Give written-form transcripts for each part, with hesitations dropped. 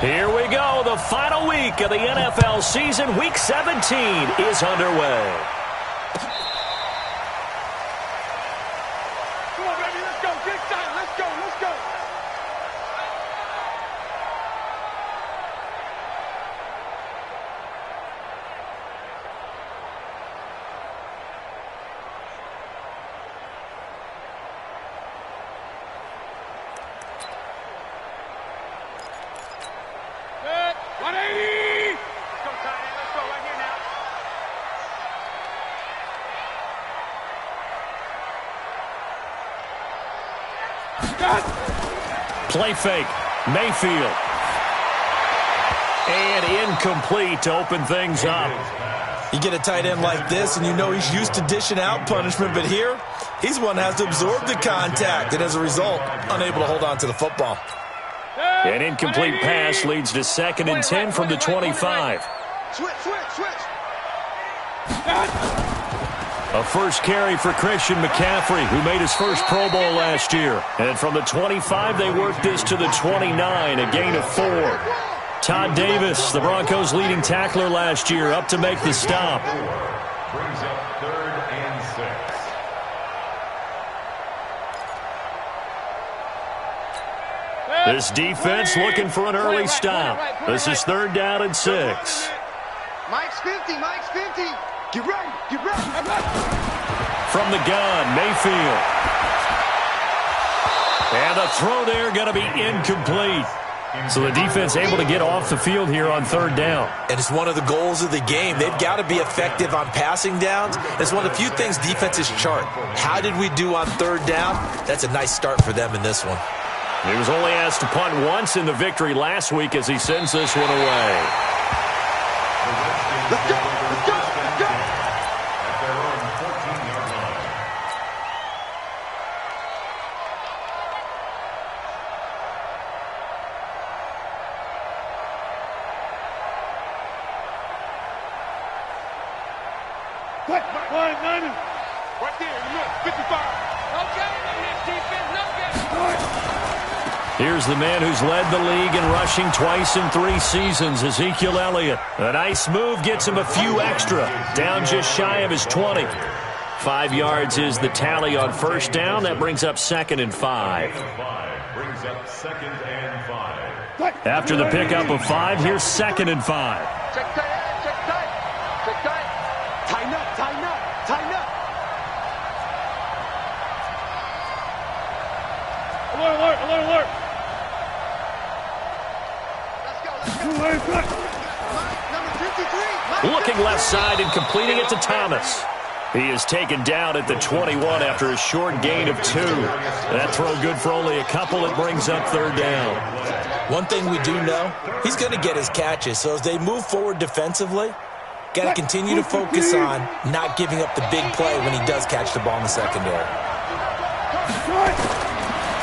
Here we go. The final week of the NFL season. Week 17 is underway. Come on, baby. Let's go. Big time. Let's go. Let's go. Good. 180. Let's go, tight end. Let's go right here now. Play fake. Mayfield. And incomplete to open things up. You get a tight end like this, and you know he's used to dishing out punishment, but here, he's one that has to absorb the contact, and as a result, unable to hold on to the football. An incomplete pass leads to 2nd and 10 from the 25. Switch. A first carry for Christian McCaffrey, who made his first Pro Bowl last year. And from the 25, they worked this to the 29, a gain of 4. Todd Davis, the Broncos' leading tackler last year, up to make the stop. Brings up 3rd and 6. This defense looking for an early stop. This is 3rd down and 6. Mike's 50. Get ready. From the gun, Mayfield. And the throw there going to be incomplete. So the defense able to get off the field here on 3rd down. And it's one of the goals of the game. They've got to be effective on passing downs. It's one of the few things defenses chart. How did we do on 3rd down? That's a nice start for them in this one. He was only asked to punt once in the victory last week as he sends this one away. Let's go. At their own 14-yard line. What? 190. Right there in the middle. 55. Okay, defense. No good. Here's the man who's led the league in rushing twice in 3 seasons, Ezekiel Elliott. A nice move gets him a few extra, down just shy of his 20. 5 yards is the tally on 1st down. That brings up 2nd and 5. Brings up 2nd and 5. After the pickup of 5, here's 2nd and 5. Check tight. Tighten up. Alert. Let's go. Number 53. Looking left side and completing it to Thomas. He is taken down at the 21 after a short gain of 2. That throw good for only a couple. It brings up 3rd down. One thing we do know, he's going to get his catches. So as they move forward defensively, got to continue to focus on not giving up the big play when he does catch the ball in the secondary.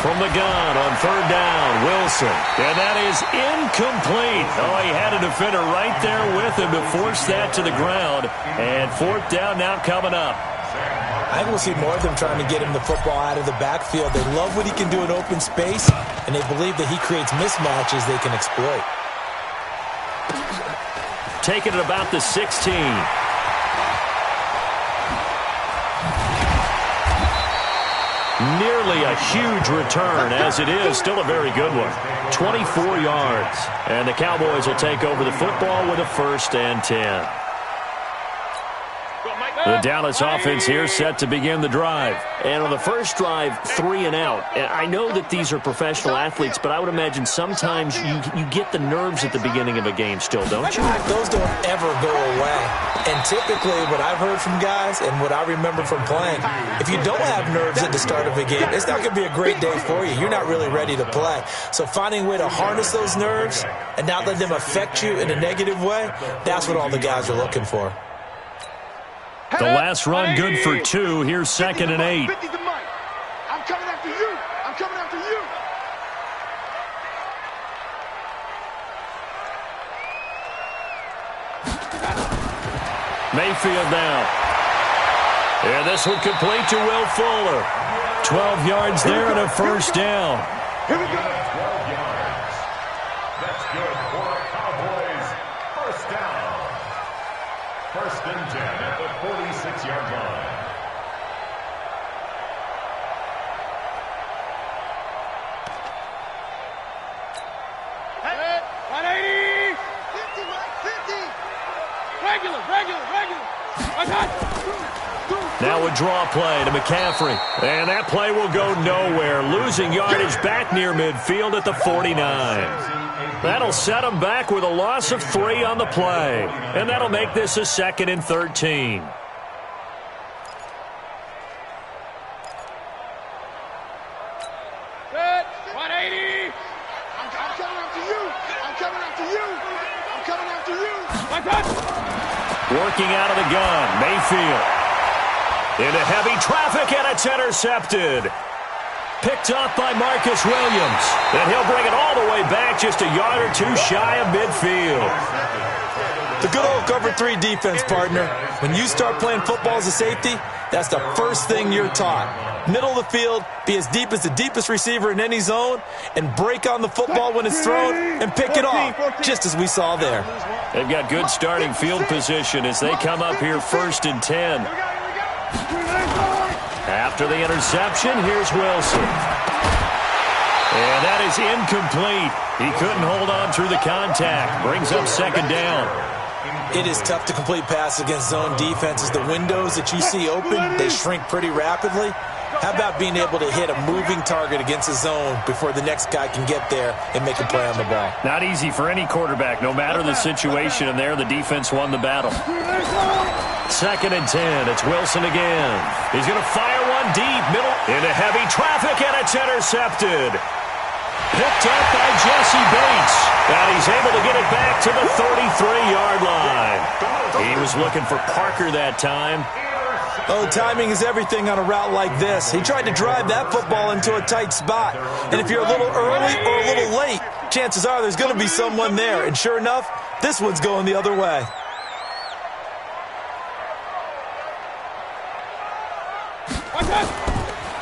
From the gun on 3rd down, Wilson. And that is incomplete. Oh, he had a defender right there with him to force that to the ground. And 4th down now coming up. I think we'll see more of them trying to get him the football out of the backfield. They love what he can do in open space, and they believe that he creates mismatches they can exploit. Taking it about the 16. Nearly a huge return, as it is still a very good one. 24 yards. And the Cowboys will take over the football with a 1st and 10. The Dallas offense here set to begin the drive. And on the first drive, 3 and out. I know that these are professional athletes, but I would imagine sometimes you get the nerves at the beginning of a game still, don't you? Those don't ever go away. And typically what I've heard from guys and what I remember from playing, if you don't have nerves at the start of a game, it's not going to be a great day for you. You're not really ready to play. So finding a way to harness those nerves and not let them affect you in a negative way, that's what all the guys are looking for. The last run good for 2. Here's 2nd and 8. 50 to Mike. I'm coming after you. Mayfield now. And this one complete to Will Fuller. 12 yards there and a 1st down. Here we go. 12 yards. That's good. First and 10 at the 46-yard line. Hey, 180. 50, 50. Regular. Now a draw play to McCaffrey. And that play will go nowhere, losing yardage back near midfield at the 49. That'll set them back with a loss of 3 on the play. And that'll make this a 2nd and 13. Good. 180. I'm coming after you. My touch. Working out of the gun, Mayfield. Into heavy traffic, and it's intercepted. Picked off by Marcus Williams. And he'll bring it all the way back just a yard or 2 shy of midfield. The good old cover 3 defense, partner. When you start playing football as a safety, that's the first thing you're taught. Middle of the field, be as deep as the deepest receiver in any zone, and break on the football when it's thrown and pick it off, just as we saw there. They've got good starting field position as they come up here 1st and 10. After the interception, here's Wilson. And that is incomplete. He couldn't hold on through the contact. Brings up 2nd down. It is tough to complete passes against zone defenses. The windows that you see open, they shrink pretty rapidly. How about being able to hit a moving target against a zone before the next guy can get there and make a play on the ball? Not easy for any quarterback, no matter the situation, and there the defense won the battle. 2nd and 10. It's Wilson again. He's going to fire one deep, middle, into heavy traffic, and it's intercepted. Picked up by Jesse Bates, and he's able to get it back to the 33-yard line. He was looking for Parker that time. Oh, timing is everything on a route like this. He tried to drive that football into a tight spot. And if you're a little early or a little late, chances are there's going to be someone there. And sure enough, this one's going the other way.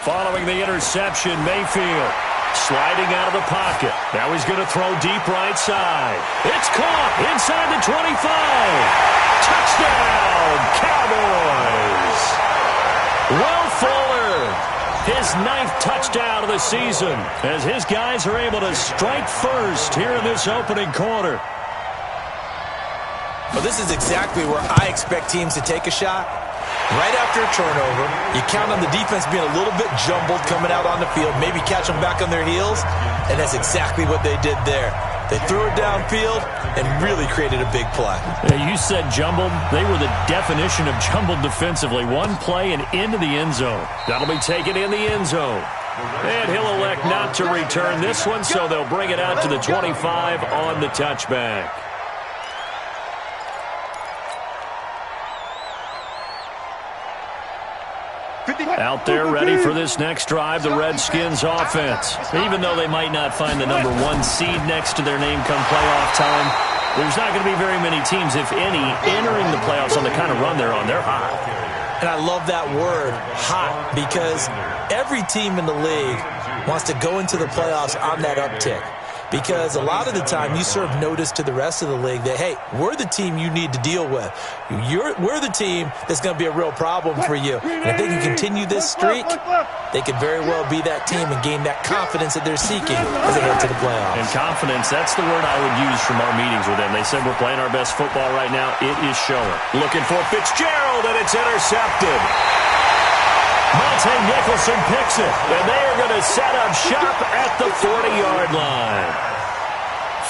Following the interception, Mayfield sliding out of the pocket. Now he's going to throw deep right side. It's caught inside the 25. Touchdown, Cowboys. Will Fuller, his 9th touchdown of the season, as his guys are able to strike first here in this opening quarter. Well, this is exactly where I expect teams to take a shot. Right after a turnover, you count on the defense being a little bit jumbled coming out on the field, maybe catch them back on their heels, and that's exactly what they did there. They threw it downfield and really created a big play. You said jumbled. They were the definition of jumbled defensively. One play and into the end zone. That'll be taken in the end zone. And he'll elect not to return this one, so they'll bring it out to the 25 on the touchback. Out there ready for this next drive, the Redskins offense. Even though they might not find the number 1 seed next to their name come playoff time, there's not going to be very many teams, if any, entering the playoffs on the kind of run they're on. They're hot. And I love that word, hot, because every team in the league wants to go into the playoffs on that uptick. Because a lot of the time you serve notice to the rest of the league that, hey, we're the team you need to deal with. We're the team that's going to be a real problem for you. And if they can continue this streak, they could very well be that team and gain that confidence that they're seeking as they head to the playoffs. And confidence, that's the word I would use from our meetings with them. They said we're playing our best football right now. It is showing. Looking for Fitzgerald, and it's intercepted. Monte Nicholson picks it, and they are going to set up shop at the 40-yard line.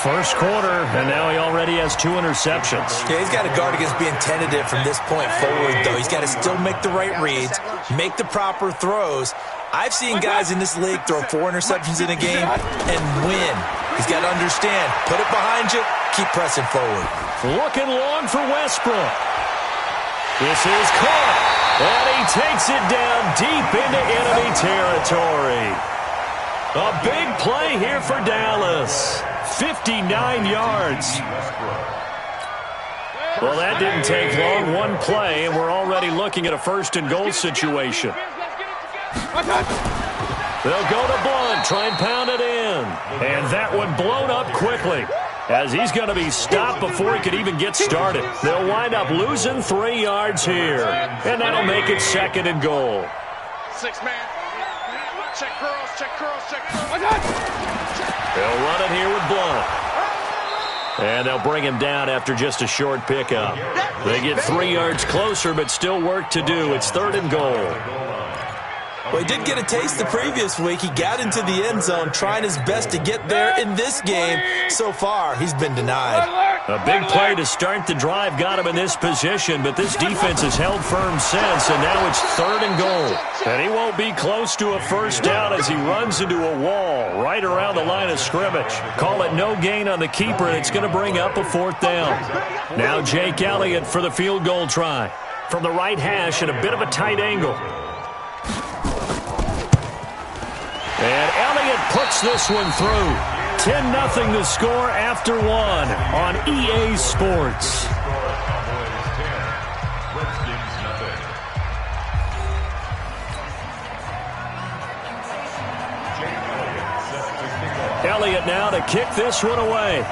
First quarter, and now he already has 2 interceptions. Yeah, he's got to guard against being tentative from this point forward, though. He's got to still make the right reads, make the proper throws. I've seen guys in this league throw 4 interceptions in a game and win. He's got to understand, put it behind you, keep pressing forward. Looking long for Westbrook. This is caught. And he takes it down deep into enemy territory. A big play here for Dallas. 59 yards. Well, that didn't take long. 1 play, and we're already looking at a 1st and goal situation. They'll go to Blunt, try and pound it in. And that one blown up quickly. as he's going to be stopped before he could even get started. They'll wind up losing 3 yards here, and that'll make it 2nd and goal. 6-man. Check curls, check curls, check curls. They'll run it here with Blunt. And they'll bring him down after just a short pickup. They get 3 yards closer, but still work to do. It's 3rd and goal. Well, he did get a taste the previous week. He got into the end zone, trying his best to get there in this game. So far, he's been denied. A big play to start the drive got him in this position, but this defense has held firm since, and now it's 3rd and goal. And he won't be close to a first down as he runs into a wall right around the line of scrimmage. Call it no gain on the keeper, and it's going to bring up a 4th down. Now Jake Elliott for the field goal try. From the right hash at a bit of a tight angle. And Elliott puts this one through. 10-0 the score after 1 on EA Sports. Elliott now to kick this one away.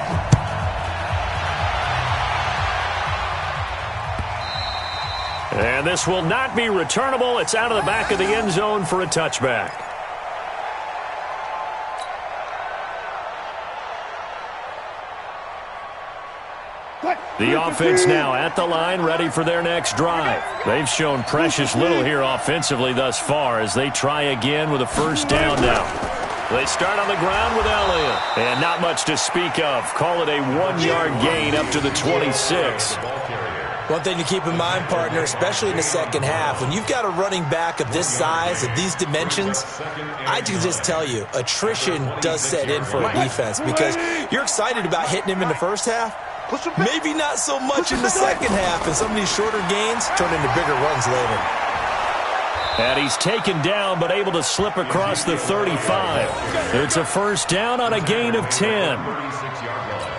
And this will not be returnable. It's out of the back of the end zone for a touchback. The offense now at the line, ready for their next drive. They've shown precious little here offensively thus far as they try again with a first down now. They start on the ground with Elliott. And not much to speak of. Call it a 1-yard gain up to the 26. One thing to keep in mind, partner, especially in the second half, when you've got a running back of this size, of these dimensions, I can just tell you, attrition does set in for a defense because you're excited about hitting him in the first half. Maybe not so much in the second half, and some of these shorter gains turn into bigger runs later. And he's taken down but able to slip across the 35. It's a first down on a gain of 10.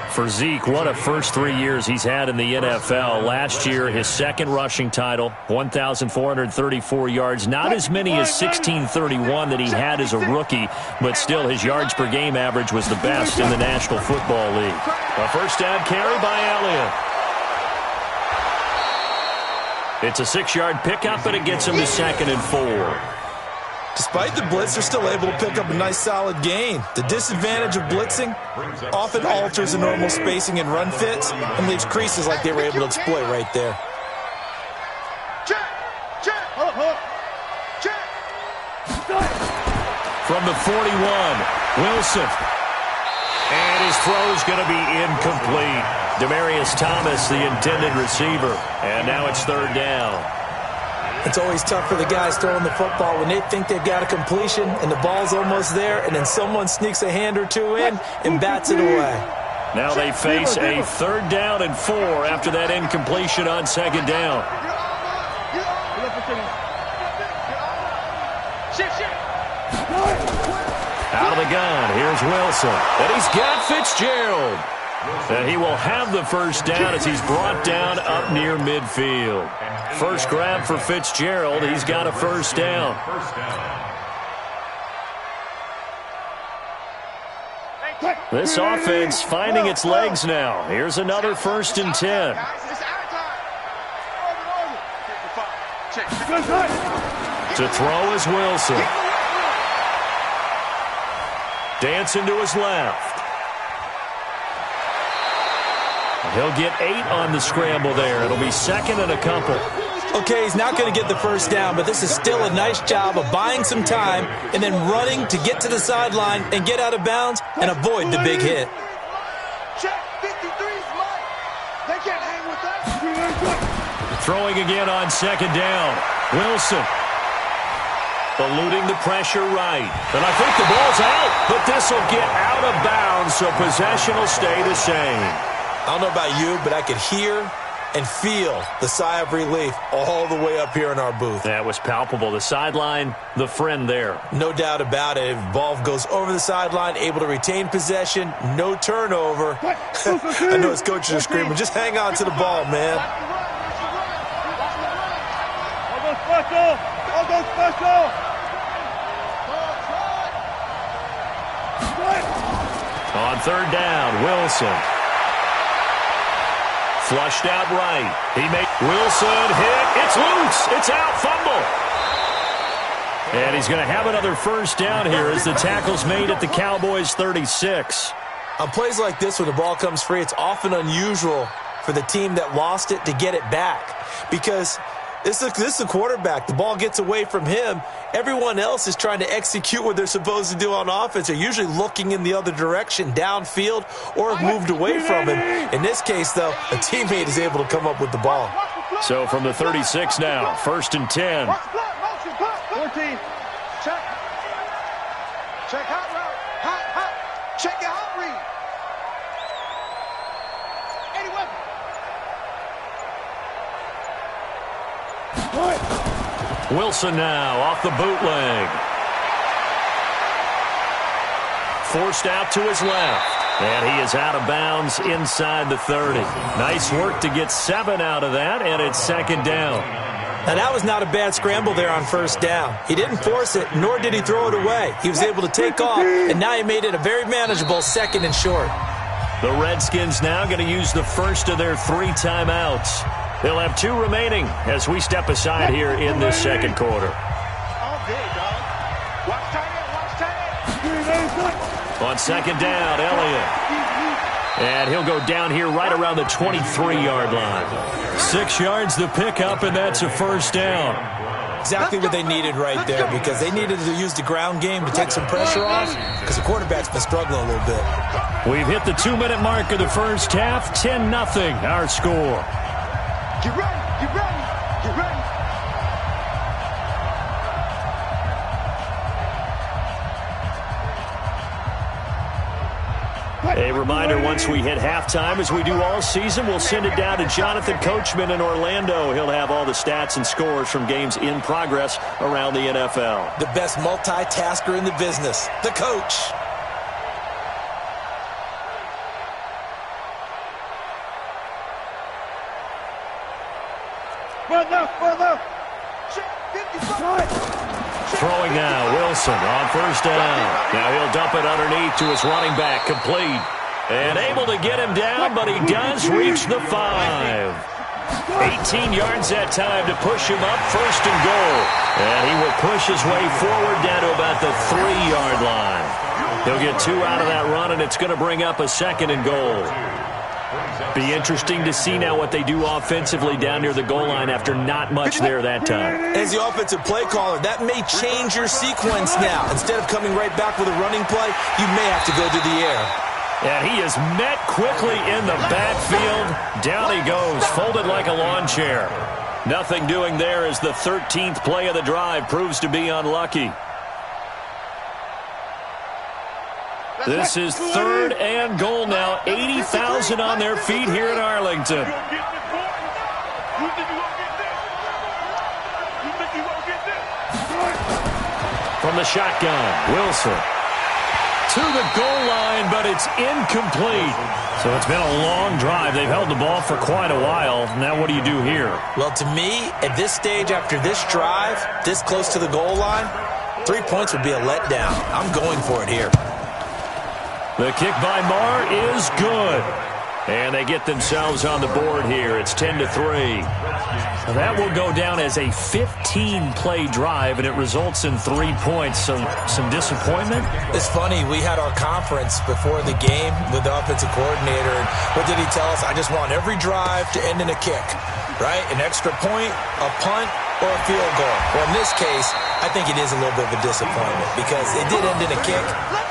For Zeke, what a first 3 years he's had in the NFL. Last year, his 2nd rushing title, 1,434 yards. Not as many as 1,631 that he had as a rookie, but still his yards per game average was the best in the National Football League. A first down carry by Elliott. It's a 6-yard pickup, and it gets him to 2nd and 4. Despite the blitz, they're still able to pick up a nice solid gain. The disadvantage of blitzing often alters the normal spacing and run fits and leaves creases like they were able to exploit right there. From the 41, Wilson. And his throw is going to be incomplete. Demaryius Thomas, the intended receiver. And now it's 3rd down. It's always tough for the guys throwing the football when they think they've got a completion and the ball's almost there, and then someone sneaks a hand or two in and bats it away. Now they face a 3rd down and 4 after that incompletion on 2nd down. Out of the gun, here's Wilson. And he's got Fitzgerald. And he will have the first down as he's brought down up near midfield. First grab for Fitzgerald. He's got a first down. This offense finding its legs now. Here's another 1st and 10. To throw is Wilson. Dancing to his left. He'll get 8 on the scramble there. It'll be 2nd and a couple. Okay, he's not going to get the first down, but this is still a nice job of buying some time and then running to get to the sideline and get out of bounds and avoid the big hit. Throwing again on 2nd down. Wilson. Eluding the pressure right. And I think the ball's out, but this will get out of bounds, so possession will stay the same. I don't know about you, but I could hear and feel the sigh of relief all the way up here in our booth. That was palpable. The sideline, the friend there. No doubt about it. If the ball goes over the sideline, able to retain possession, no turnover. I know his coaches are screaming, just hang on to the ball, man. I'll go special. On 3rd down, Wilson. Flushed out right. He made Wilson hit. It's loose. It's out. Fumble. And he's going to have another first down here as the tackle's made at the Cowboys' 36. On plays like this, when the ball comes free, it's often unusual for the team that lost it to get it back, because this is the quarterback. The ball gets away from him. Everyone else is trying to execute what they're supposed to do on offense. They're usually looking in the other direction, downfield, or have moved away from him. In this case, though, a teammate is able to come up with the ball. So from the 36 now, 1st and 10. 14. Check. Check hot route. Hot. Check your hot read. 81. Wilson now off the bootleg. Forced out to his left. And he is out of bounds inside the 30. Nice work to get 7 out of that, and it's 2nd down. Now, that was not a bad scramble there on 1st down. He didn't force it, nor did he throw it away. He was able to take off, and now he made it a very manageable 2nd and short. The Redskins now going to use the first of their 3 timeouts. They'll have 2 remaining as we step aside here in this 2nd quarter. All day, dog. Watch tight end. On 2nd down, Elliott. And he'll go down here right around the 23-yard line. 6 yards the pickup, and that's a 1st down. Exactly what they needed right there, because they needed to use the ground game to take some pressure off, because the quarterback's been struggling a little bit. We've hit the 2-minute mark of the first half. 10-0 our score. Get ready. Get ready. Get ready. A reminder, once we hit halftime, as we do all season, we'll send it down to Jonathan Coachman in Orlando. He'll have all the stats and scores from games in progress around the NFL. The best multitasker in the business, the coach. Throwing now, Wilson on 1st down. Now he'll dump it underneath to his running back, complete. And able to get him down, but he does reach the 5. 18 yards that time to push him up, 1st and goal. And he will push his way forward down to about the 3-yard line. He'll get 2 out of that run, and it's going to bring up a 2nd and goal. Be interesting to see now what they do offensively down near the goal line after not much there that time. As the offensive play caller, that may change your sequence now. Instead of coming right back with a running play, you may have to go to the air. And he is met quickly in the backfield. Down he goes, folded like a lawn chair. Nothing doing there as the 13th play of the drive proves to be unlucky. This is 3rd and goal now. 80,000 on their feet here in Arlington. From the shotgun, Wilson to the goal line, but it's incomplete. So it's been a long drive. They've held the ball for quite a while. Now what do you do here? Well, to me, at this stage, after this drive, this close to the goal line, 3 points would be a letdown. I'm going for it here. The kick by Marr is good. And they get themselves on the board here. It's 10-3. So that will go down as a 15-play drive, and it results in 3 points. So some disappointment? It's funny. We had our conference before the game with the offensive coordinator. And what did he tell us? I just want every drive to end in a kick, right? An extra point, a punt, or a field goal. Well, in this case, I think it is a little bit of a disappointment because it did end in a kick,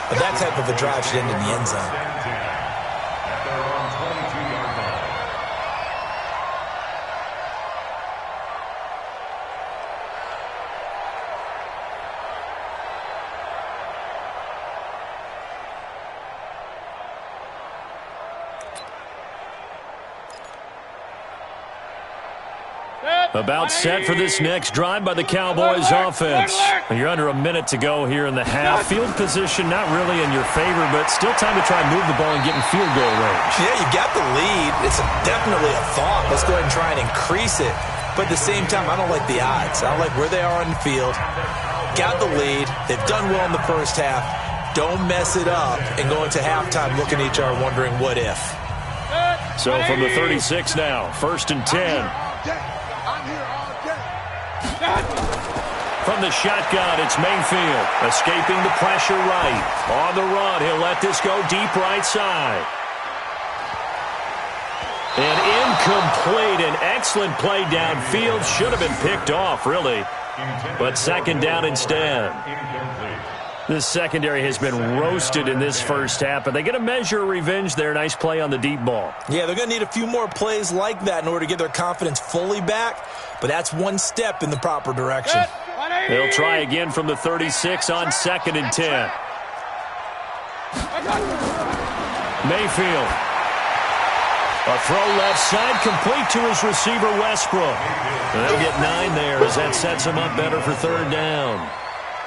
but that type of a drive should end in the end zone. About set for this next drive by the Cowboys offense. You're under a minute to go here in the half. Field position not really in your favor, but still time to try and move the ball and get in field goal range. Yeah, you got the lead. It's definitely a thought. Let's go ahead and try and increase it. But at the same time, I don't like the odds. I don't like where they are on the field. Got the lead. They've done well in the first half. Don't mess it up and go into halftime looking at each other wondering what if. So from the 36 now, 1st and 10. I'm here all day. From the shotgun, it's Mayfield, escaping the pressure right. On the run, he'll let this go deep right side. And incomplete, an excellent play downfield. Should have been picked off, really. But 2nd down instead. This secondary has been roasted in this first half, but they get a measure of revenge there. Nice play on the deep ball. Yeah, they're going to need a few more plays like that in order to get their confidence fully back, but that's one step in the proper direction. They'll try again from the 36 on 2nd and 10. Mayfield. A throw left side, complete to his receiver, Westbrook. And they'll get 9 there as that sets him up better for 3rd down.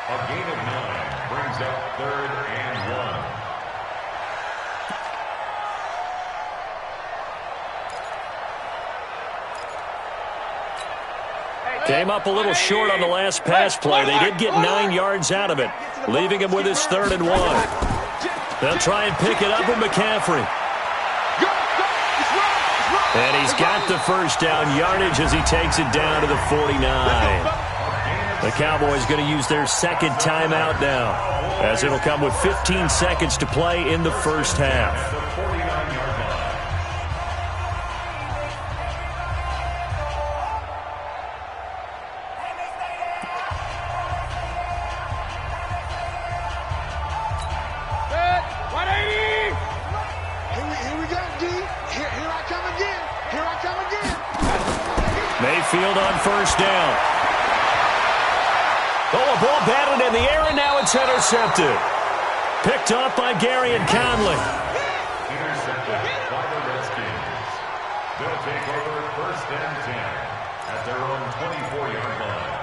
A gain of 9 brings up 3rd and 1. Came up a little short on the last pass play. They did get 9 yards out of it, leaving him with his 3rd and 1. They'll try and pick it up with McCaffrey. And he's got the 1st down yardage as he takes it down to the 49. The Cowboys going to use their 2nd timeout now, as it'll come with 15 seconds to play in the first half. Mayfield on 1st down. Oh, a ball batted in the air, and now it's intercepted. Picked up by Gary and Conley. Intercepted by the Redskins. They'll take over 1st and 10 at their own 24-yard line.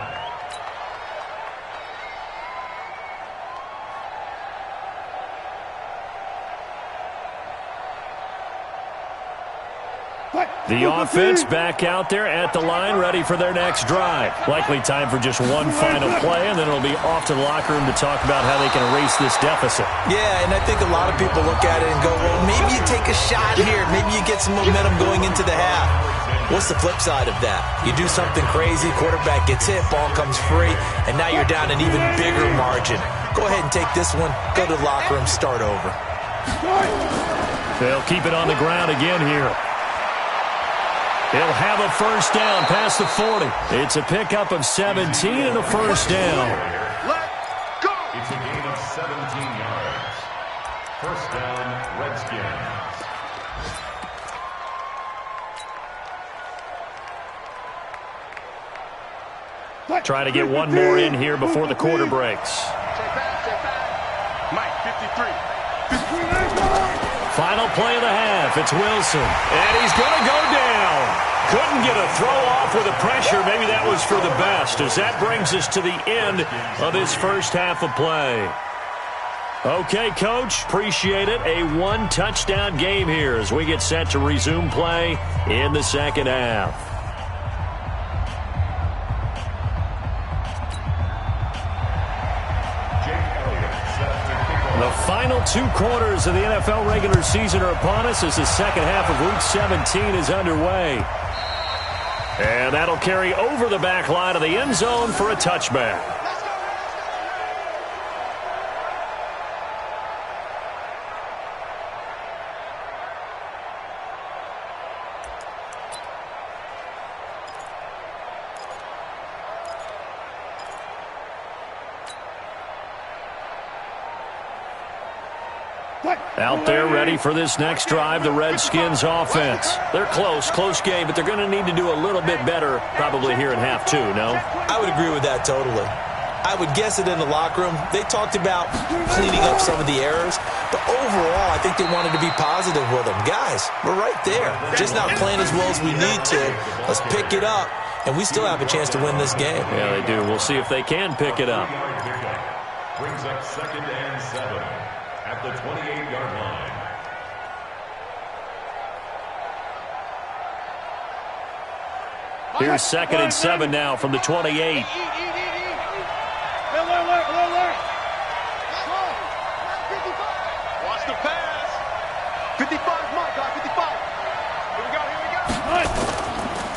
The offense back out there at the line, ready for their next drive. Likely time for just one final play, and then it'll be off to the locker room to talk about how they can erase this deficit. Yeah, and I think a lot of people look at it and go, well, maybe you take a shot here. Maybe you get some momentum going into the half. What's the flip side of that? You do something crazy, quarterback gets hit, ball comes free, and now you're down an even bigger margin. Go ahead and take this one, go to the locker room, start over. They'll keep it on the ground again here. He'll have a 1st down past the 40. It's a pickup of 17 and a 1st down. Let's go! It's a gain of 17 yards. 1st down, Redskins. Try to get one more in here before the quarter breaks. Mike, 53. Final play of the half. It's Wilson. And he's going to go down. Couldn't get a throw off with the pressure. Maybe that was for the best, as that brings us to the end of this first half of play. Okay, Coach, appreciate it. A 1-touchdown game here as we get set to resume play in the second half. The final 2 quarters of the NFL regular season are upon us as the second half of Week 17 is underway. And that'll carry over the back line of the end zone for a touchback. Out there ready for this next drive, the Redskins offense. They're close game, but they're going to need to do a little bit better probably here in half 2, no? I would agree with that totally. I would guess it in the locker room. They talked about cleaning up some of the errors, but overall, I think they wanted to be positive with them. Guys, we're right there. Just not playing as well as we need to. Let's pick it up, and we still have a chance to win this game. Yeah, they do. We'll see if they can pick it up. Brings up 2nd and 7 at the 28-yard line. Here's 2nd and 7 now from the 28. Watch the pass. 55, Mike, 55.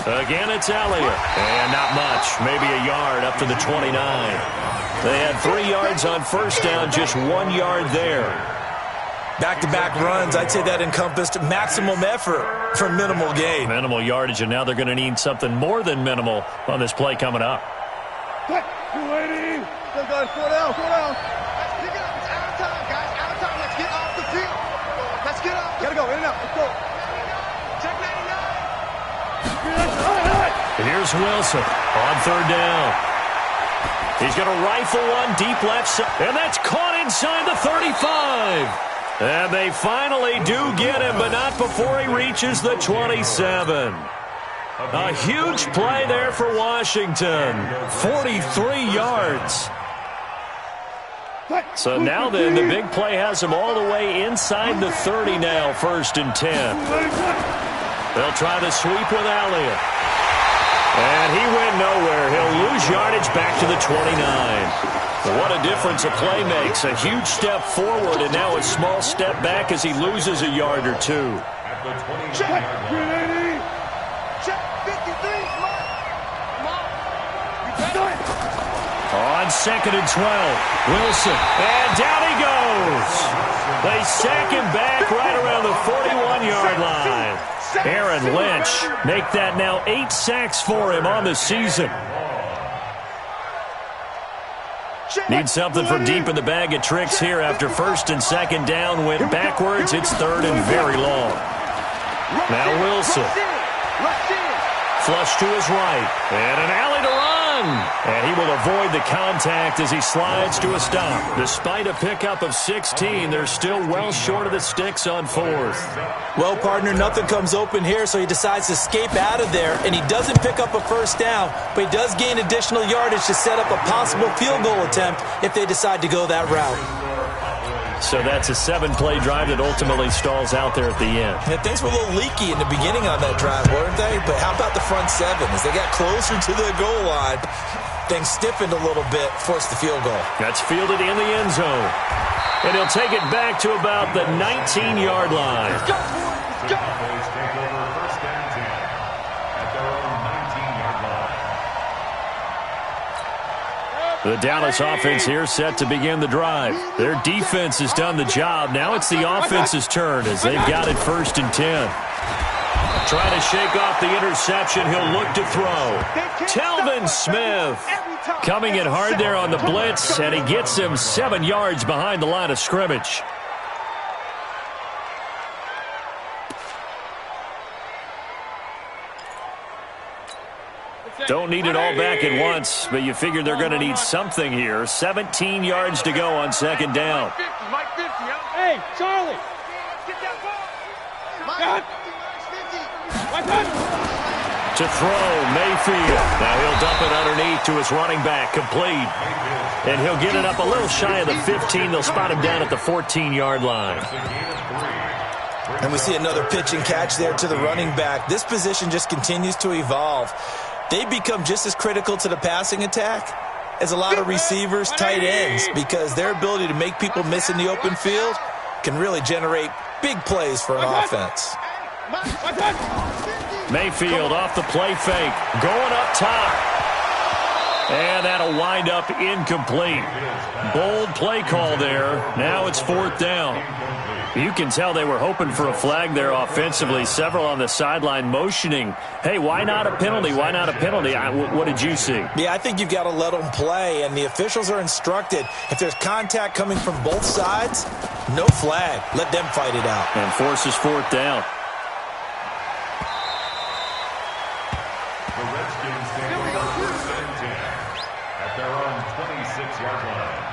Again, it's Elliott. And not much. Maybe a yard up to the 29. They had 3 yards on first down, just 1 yard there. Back-to-back runs, I'd say that encompassed maximum effort for minimal gain. Minimal yardage, and now they're going to need something more than minimal on this play coming up. Quick, 280. Still got 4 down, 4 down. Let's pick it up. It's out of time, guys. Out of time. Let's get off the field. Let's get off. Gotta go, in and out. Let's go. Check 99. And here's Wilson on third down. He's going to rifle one deep left side, and that's caught inside the 35. And they finally do get him, but not before he reaches the 27. A huge play there for Washington. 43 yards. So now then, the big play has him all the way inside the 30 now, 1st and 10. They'll try the sweep with Elliott. And he went nowhere. He'll lose yardage back to the 29. What a difference a play makes. A huge step forward and now a small step back as he loses a yard or two. At the 29-yard Check. line. Check 53. Come on. Come on. You better. On 2nd and 12, Wilson. And down he goes. They sack him back right around the 41-yard line. Aaron Lynch make that now 8 sacks for him on the season. Need something from deep in the bag of tricks here after 1st and 2nd down. Went backwards. It's 3rd and very long. Now Wilson. Flush to his right. And an alley to run. And he will avoid the contact as he slides to a stop. Despite a pickup of 16, they're still well short of the sticks on 4th. Well, partner, nothing comes open here, so he decides to escape out of there, and he doesn't pick up a first down, but he does gain additional yardage to set up a possible field goal attempt if they decide to go that route. So that's a 7-play drive that ultimately stalls out there at the end. Yeah, things were a little leaky in the beginning on that drive, weren't they? But how about the front 7? As they got closer to the goal line, things stiffened a little bit, forced the field goal. That's fielded in the end zone. And he'll take it back to about the 19-yard line. Cowboys take over 1st and 10 at their own 19-yard line. The Dallas offense here set to begin the drive. Their defense has done the job. Now it's the offense's turn as they've got it 1st and 10. Trying to shake off the interception. He'll look to throw. Telvin Smith coming in hard there on the blitz, and he gets him 7 yards behind the line of scrimmage. Don't need it all back at once, but you figure they're going to need something here. 17 yards to go on 2nd down. Mike 50, hey, Charlie. Get that ball. God. Mike 50. To throw, Mayfield. Now he'll dump it underneath to his running back, complete. And he'll get it up a little shy of the 15. They'll spot him down at the 14-yard line. And we see another pitch and catch there to the running back. This position just continues to evolve. They become just as critical to the passing attack as a lot of receivers, tight ends, because their ability to make people miss in the open field can really generate big plays for an offense. Mayfield off the play fake, going up top. And that'll wind up incomplete. Bold play call there. Now it's 4th down. You can tell they were hoping for a flag there offensively. Several on the sideline motioning, hey, why not a penalty? Why not a penalty? What did you see? Yeah, I think you've got to let them play, and the officials are instructed if there's contact coming from both sides, no flag. Let them fight it out. And forces 4th down. The Redskins take over 1st and 10 at their own 26-yard line.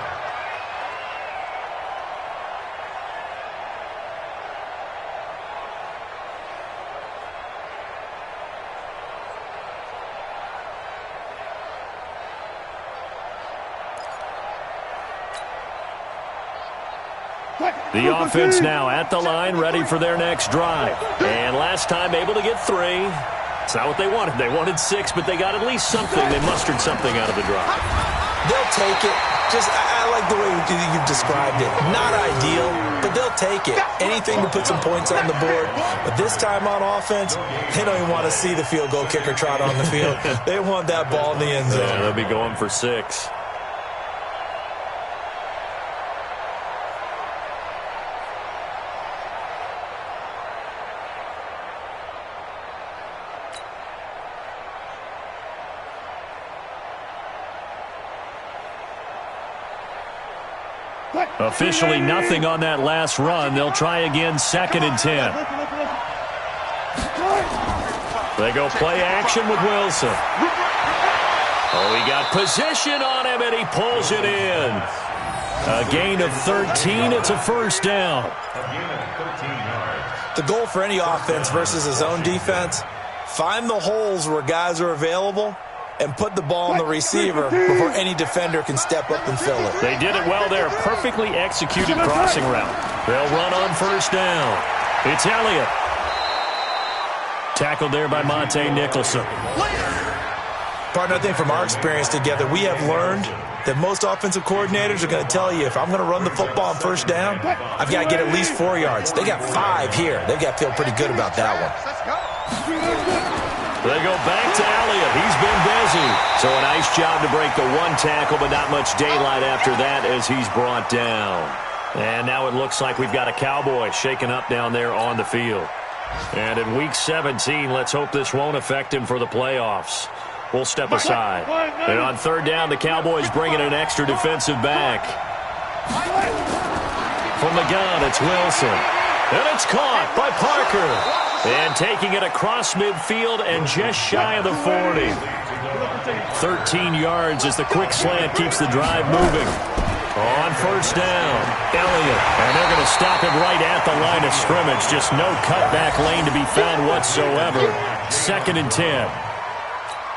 The offense now at the line, ready for their next drive. And last time able to get 3. It's not what they wanted. They wanted 6, but they got at least something. They mustered something out of the drive. They'll take it. I I like the way you've described it. Not ideal, but they'll take it. Anything to put some points on the board. But this time on offense, they don't even want to see the field goal kicker trot on the field. They want that ball in the end zone. Yeah, they'll be going for 6. Officially nothing on that last run. They'll try again, 2nd and 10. They go play action with Wilson. Oh, he got position on him, and he pulls it in. A gain of 13. It's a first down. The goal for any offense versus a zone defense, find the holes where guys are available and put the ball on the receiver before any defender can step up and fill it. They did it well there. Perfectly executed crossing route. They'll run on first down. It's Elliott. Tackled there by Monte Nicholson. Partner, I think from our experience together, we have learned that most offensive coordinators are going to tell you, if I'm going to run the football on first down, I've got to get at least 4 yards. They got 5 here. They've got to feel pretty good about that one. They go back to Elliott. He's been busy. So a nice job to break the 1 tackle, but not much daylight after that as he's brought down. And now it looks like we've got a Cowboy shaken up down there on the field. And in Week 17, let's hope this won't affect him for the playoffs. We'll step aside. And on 3rd down, the Cowboys bring in an extra defensive back. From the gun, it's Wilson. And it's caught by Parker. And taking it across midfield and just shy of the 40. 13 yards as the quick slant keeps the drive moving. On first down, Elliott. And they're going to stop him right at the line of scrimmage. Just no cutback lane to be found whatsoever. 2nd and 10.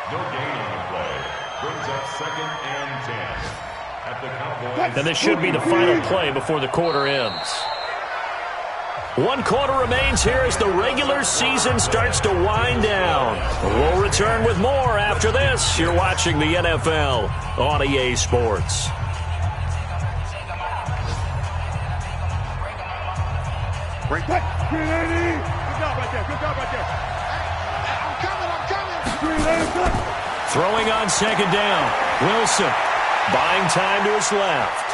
No gain on the play. Brings up 2nd and 10. At the Cowboys. And this should be the final play before the quarter ends. 1 quarter remains here as the regular season starts to wind down. We'll return with more after this. You're watching the NFL on EA Sports. Break that. 380. Good job right there. Good job right there. I'm coming. Throwing on 2nd down. Wilson buying time to his left.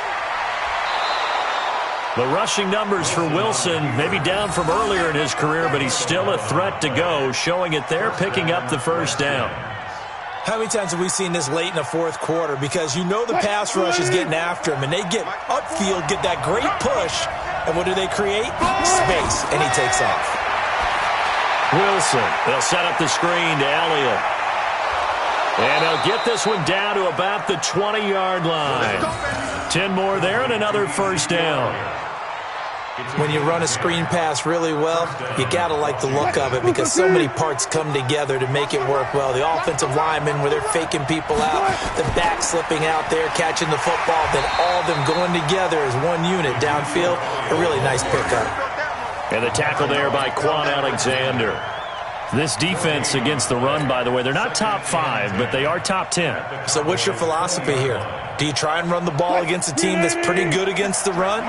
The rushing numbers for Wilson maybe down from earlier in his career, but he's still a threat to go, showing it there, picking up the first down. How many times have we seen this late in the 4th quarter? Because you know the pass rush is getting after him, and they get upfield, get that great push, and what do they create? Space, and he takes off. Wilson, they'll set up the screen to Elliott. And they'll get this one down to about the 20-yard line. 10 more there and another first down. When you run a screen pass really well, you got to like the look of it because so many parts come together to make it work well. The offensive linemen, where they're faking people out, the back slipping out there, catching the football, then all of them going together as one unit downfield. A really nice pickup. And the tackle there by Quan Alexander. This defense against the run, by the way, they're not top 5, but they are top 10. So what's your philosophy here? Do you try and run the ball against a team that's pretty good against the run?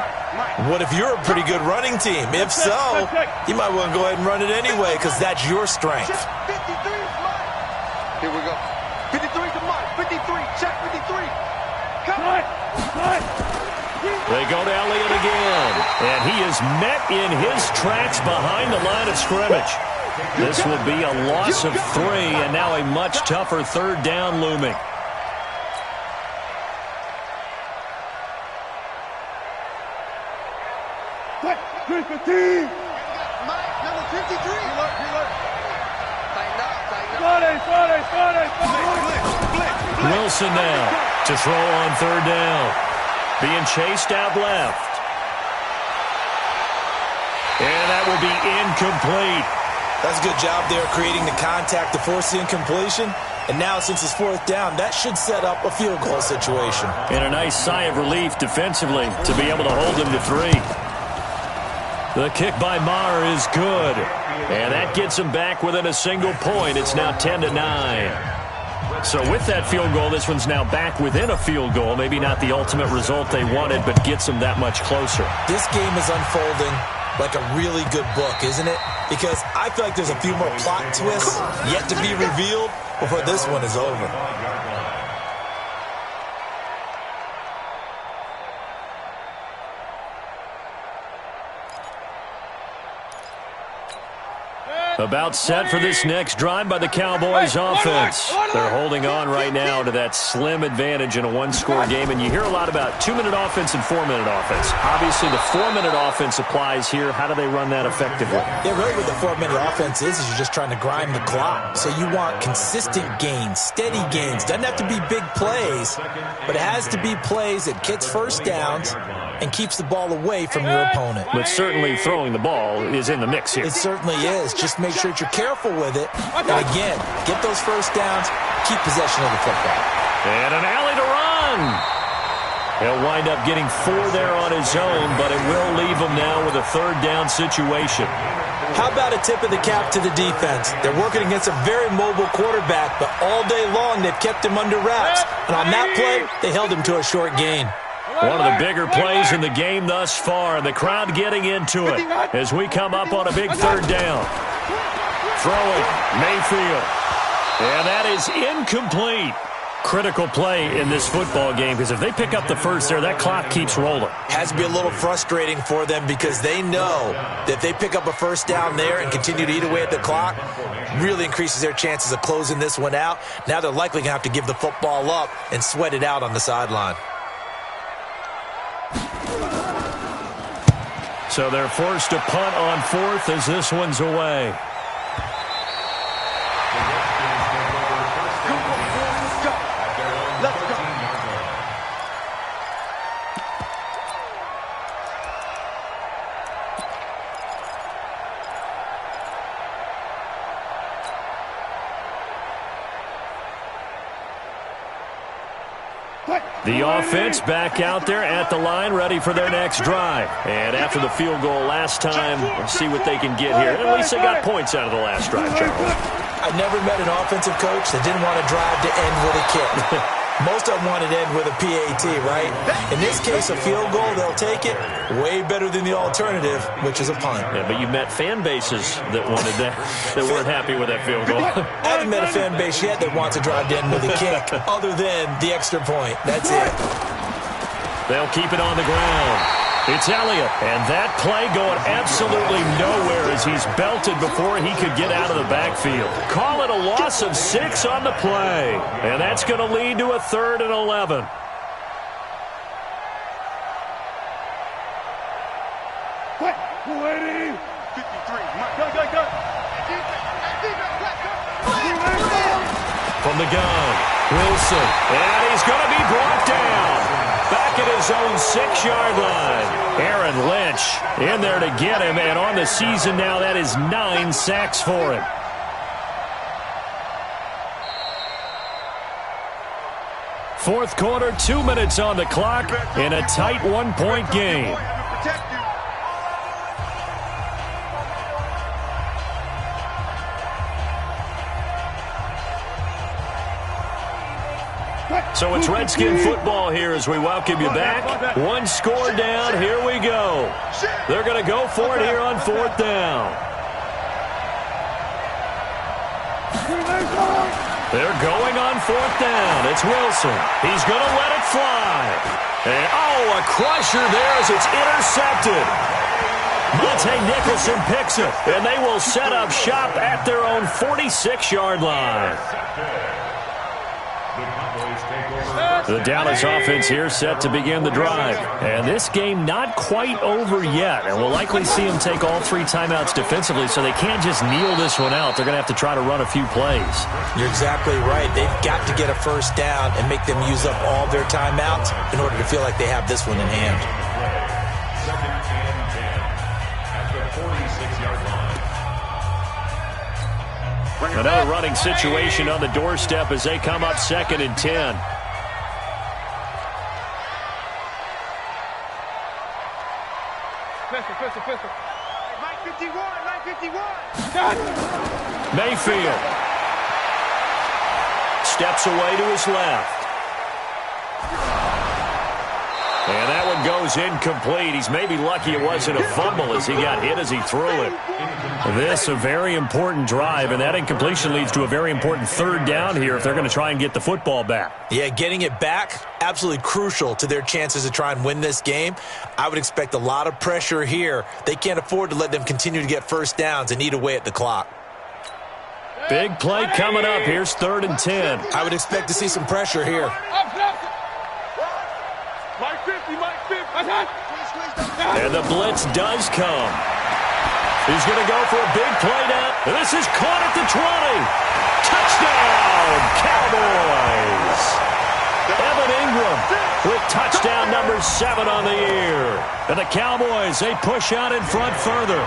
What if you're a pretty good running team? If so, you might want to go ahead and run it anyway because that's your strength. Here we go. 53 to Mike. 53. Check 53. Come on. They go to Elliott again. And he is met in his tracks behind the line of scrimmage. This will be a loss of 3, and now a much tougher 3rd down looming. What? 315. Mike, number 53. Wilson now to throw on 3rd down. Being chased out left. And that will be incomplete. That's a good job there creating the contact to force the incompletion. And now, since it's 4th down, that should set up a field goal situation. And a nice sigh of relief defensively to be able to hold him to 3. The kick by Maher is good. And that gets him back within a single point. It's now 10-9. So with that field goal, this one's now back within a field goal. Maybe not the ultimate result they wanted, but gets them that much closer. This game is unfolding like a really good book, isn't it? Because I feel like there's a few more plot twists yet to be revealed before this one is over. About set for this next drive by the Cowboys offense. They're holding on right now to that slim advantage in a one-score game, and you hear a lot about 2-minute offense and 4-minute offense. Obviously, the 4-minute offense applies here. How do they run that effectively? Yeah, really what the 4-minute offense is you're just trying to grind the clock. So you want consistent gains, steady gains. Doesn't have to be big plays, but it has to be plays that gets first downs and keeps the ball away from your opponent. But certainly throwing the ball is in the mix here. It certainly is. Just make sure that you're careful with it. And again, get those first downs, keep possession of the football. And an alley to run. He'll wind up getting 4 there on his own, but it will leave him now with a third down situation. How about a tip of the cap to the defense? They're working against a very mobile quarterback, but all day long they've kept him under wraps. And on that play, they held him to a short gain. One of the bigger plays in the game thus far, and the crowd getting into it as we come up on a big third down. Throwing, Mayfield. And that is incomplete. Critical play in this football game, because if they pick up the first there, that clock keeps rolling. Has to be a little frustrating for them because they know that if they pick up a first down there and continue to eat away at the clock, really increases their chances of closing this one out. Now they're likely going to have to give the football up and sweat it out on the sideline. So they're forced to punt on 4th as this one's away. Let's go. The offense back out there at the line, ready for their next drive. And after the field goal last time, we'll see what they can get here. At least they got points out of the last drive, Charles. I never met an offensive coach that didn't want to drive to end with a kick. Most of them wanted to end with a PAT, right? In this case, a field goal, they'll take it. Way better than the alternative, which is a punt. Yeah, but you met fan bases that wanted that, that weren't happy with that field goal. I haven't met a fan base yet that wants to drive to end with a kick, other than the extra point. That's it. They'll keep it on the ground. It's Elliott, and that play going absolutely nowhere as he's belted before he could get out of the backfield. Call it a loss of 6 on the play, and that's going to lead to a 3rd and 11. From the gun, Wilson, and he's going to be brought down. Back at his own 6-yard line. Aaron Lynch in there to get him, and on the season now, that is 9 sacks for him. Fourth quarter, 2 minutes on the clock in a tight 1-point game. So it's Redskin football here as we welcome you back. 1 score down. Here we go. They're going to go for it here on 4th down. They're going on 4th down. It's Wilson. He's going to let it fly. And, oh, a crusher there as it's intercepted. Monte Nicholson picks it, and they will set up shop at their own 46-yard line. The Dallas offense here set to begin the drive. And this game not quite over yet. And we'll likely see them take all 3 timeouts defensively, so they can't just kneel this one out. They're going to have to try to run a few plays. You're exactly right. They've got to get a first down and make them use up all their timeouts in order to feel like they have this one in hand. 2nd and 10 at the 46-yard line. Another running situation on the doorstep as they come up 2nd and 10. Pistol. 951. Mayfield. steps away to his left. And that one goes incomplete. He's maybe lucky it wasn't a fumble as he got hit as he threw it. This a very important drive, and that incompletion leads to a very important third down here if they're going to try and get the football back. Yeah, getting it back, absolutely crucial to their chances to try and win this game. I would expect a lot of pressure here. They can't afford to let them continue to get first downs and eat away at the clock. Big play coming up. Here's 3rd and 10. I would expect to see some pressure here. And the blitz does come. He's going to go for a big play down. This is caught at the 20. Touchdown, Cowboys. Evan Ingram with touchdown number 7 on the year. And the Cowboys, they push out in front further.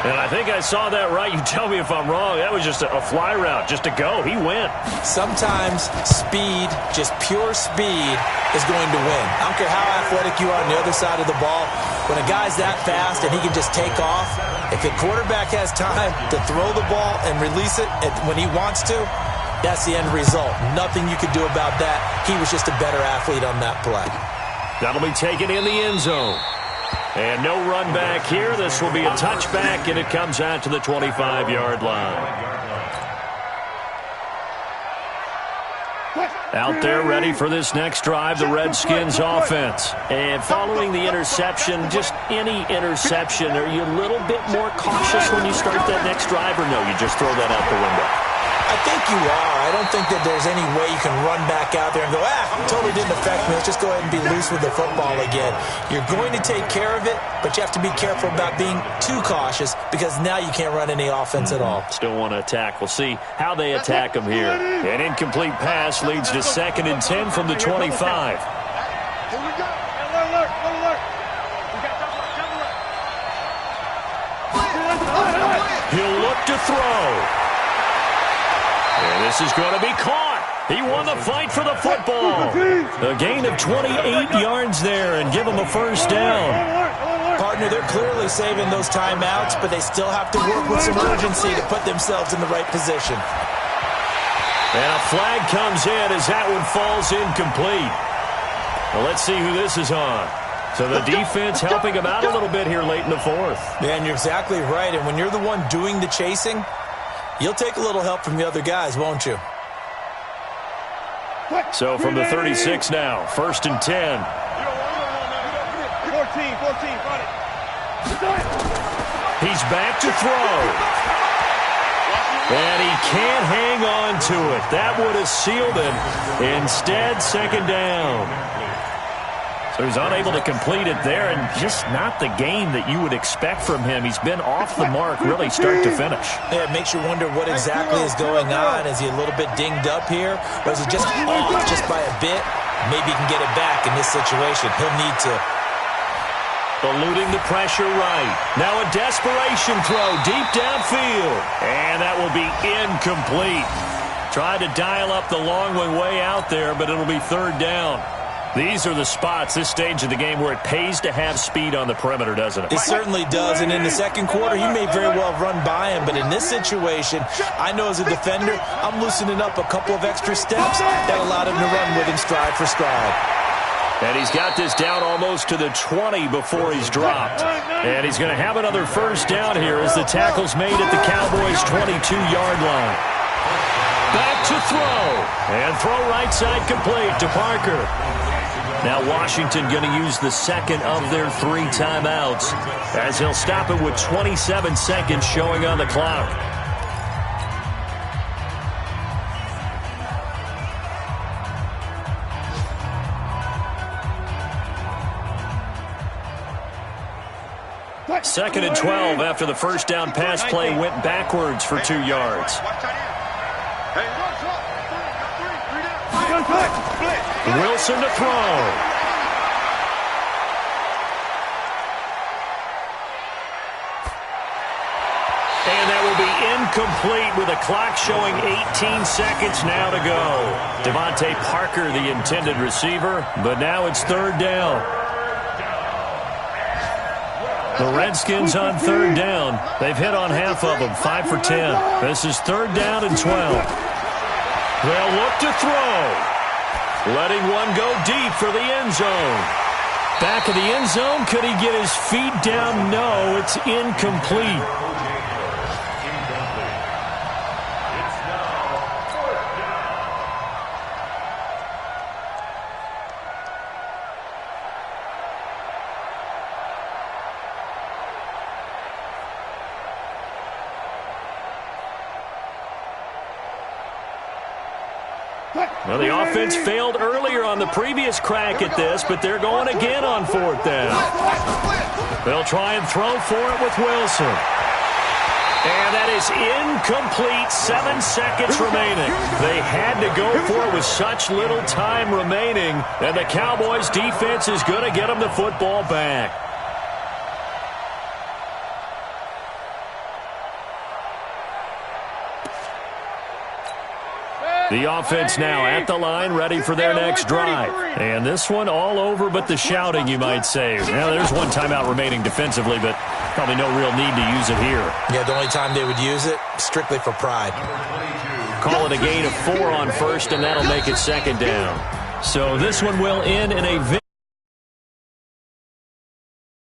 And I think I saw that right. You tell me if I'm wrong. That was just a fly route, just to go. He went. Sometimes speed, just pure speed, is going to win. I don't care how athletic you are on the other side of the ball. When a guy's that fast and he can just take off, if the quarterback has time to throw the ball and release it when he wants to, that's the end result. Nothing you could do about that. He was just a better athlete on that play. That'll be taken in the end zone. And no run back here. This will be a touchback, and it comes out to the 25-yard line. Out there ready for this next drive, the Redskins offense. And following the interception, just any interception, are you a little bit more cautious when you start that next drive, or no, you just throw that out the window? I think you are. I don't think that there's any way you can run back out there and go, totally didn't affect me. Let's just go ahead and be loose with the football again. You're going to take care of it, but you have to be careful about being too cautious because now you can't run any offense at all. Still want to attack. We'll see how they attack them here. An incomplete pass leads to 2nd and 10 from the 25. Here we go. Alert. He'll look to throw. And this is going to be caught. He won the fight for the football. A gain of 28 yards there and give him a first down. Partner, they're clearly saving those timeouts, but they still have to work with some urgency to put themselves in the right position. And a flag comes in as that one falls incomplete. Well, let's see who this is on. So the defense helping him out a little bit here late in the 4th. Man, you're exactly right. And when you're the one doing the chasing, you'll take a little help from the other guys, won't you? So from the 36 now, 1st and 10. 14, got it. He's back to throw. And he can't hang on to it. That would have sealed it. Instead, 2nd down. So he's unable to complete it there, and just not the game that you would expect from him. He's been off the mark really start to finish. Yeah, it makes you wonder what exactly is going on. Is he a little bit dinged up here? Or is he just off just by a bit? Maybe he can get it back in this situation. He'll need to. Eluding the pressure right. Now a desperation throw deep downfield. And that will be incomplete. Tried to dial up the long way out there, but it'll be 3rd down. These are the spots, this stage of the game, where it pays to have speed on the perimeter, doesn't it? It certainly does, and in the 2nd quarter, he may very well run by him, but in this situation, I know as a defender, I'm loosening up a couple of extra steps that allowed him to run with him stride for stride. And he's got this down almost to the 20 before he's dropped. And he's going to have another first down here as the tackle's made at the Cowboys' 22-yard line. Back to throw, and throw right side complete to Parker. Now Washington going to use the 2nd of their 3 timeouts as he'll stop it with 27 seconds showing on the clock. Second and 12 after the first down pass play went backwards for 2 yards. Wilson to throw. And that will be incomplete with a clock showing 18 seconds now to go. Devontae Parker, the intended receiver, but now it's 3rd down. The Redskins on 3rd down. They've hit on half of them, 5 for 10. This is 3rd down and 12. They'll look to throw. Letting one go deep for the end zone. Back of the end zone. Could he get his feet down? No, it's incomplete. Well, the offense failed earlier on the previous crack at this, but they're going again on 4th down. They'll try and throw for it with Wilson. And that is incomplete. 7 seconds remaining. They had to go for it with such little time remaining, and the Cowboys' defense is going to get them the football back. The offense now at the line, ready for their next drive. And this one all over but the shouting, you might say. Now, there's one timeout remaining defensively, but probably no real need to use it here. Yeah, the only time they would use it, strictly for pride. Call it a gain of 4 on 1st, and that'll make it 2nd down. So this one will end in a victory.